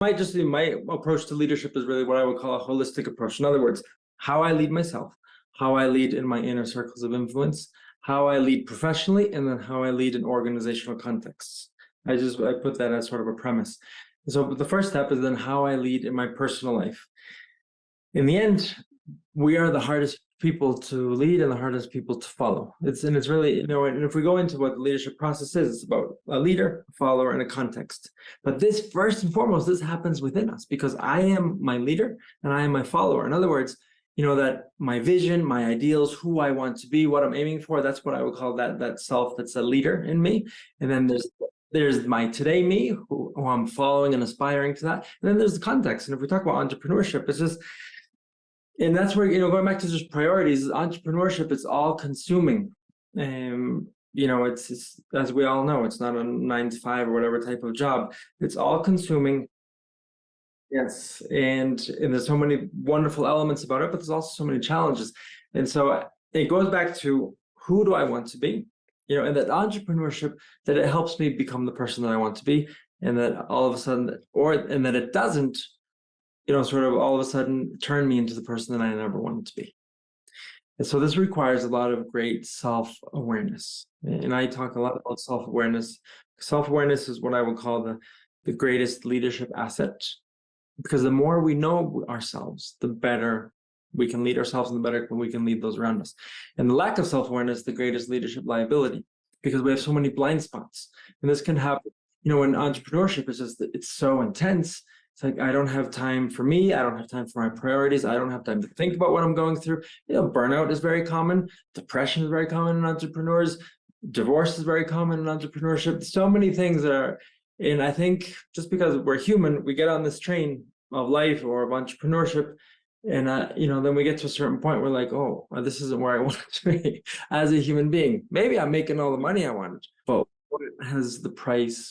My approach to leadership is really what I would call a holistic approach. In other words, how I lead myself, how I lead in my inner circles of influence, how I lead professionally, and then how I lead in organizational contexts. I put that as sort of a premise. So the first step is then how I lead in my personal life. In the end, we are the hardest people to lead and the hardest people to follow. It's really, and if we go into what the leadership process is, it's about a leader, a follower, and a context. But this, first and foremost, this happens within us because I am my leader and I am my follower. In other words, that my vision, my ideals, who I want to be, what I'm aiming for, that's what I would call that self that's a leader in me. And then there's my today me, who I'm following and aspiring to that. And then there's the context. And if we talk about entrepreneurship, it's just, and that's where, going back to just priorities, entrepreneurship, it's all consuming. It's as we all know, it's not a 9 to 5 or whatever type of job. It's all consuming. Yes. And there's so many wonderful elements about it, but there's also so many challenges. And so it goes back to who do I want to be? And that entrepreneurship, that it helps me become the person that I want to be. And that all of a sudden, and that it doesn't, sort of all of a sudden turn me into the person that I never wanted to be. And so this requires a lot of great self-awareness. And I talk a lot about self-awareness. Self-awareness is what I would call the greatest leadership asset, because the more we know ourselves, the better we can lead ourselves and the better we can lead those around us. And the lack of self-awareness, the greatest leadership liability, because we have so many blind spots. And this can happen, in entrepreneurship, it's so intense. It's like, I don't have time for me. I don't have time for my priorities. I don't have time to think about what I'm going through. Burnout is very common. Depression is very common in entrepreneurs. Divorce is very common in entrepreneurship. So many things and I think just because we're human, we get on this train of life or of entrepreneurship, and then we get to a certain point, we're like, oh, this isn't where I want to be as a human being. Maybe I'm making all the money I wanted, but what has the price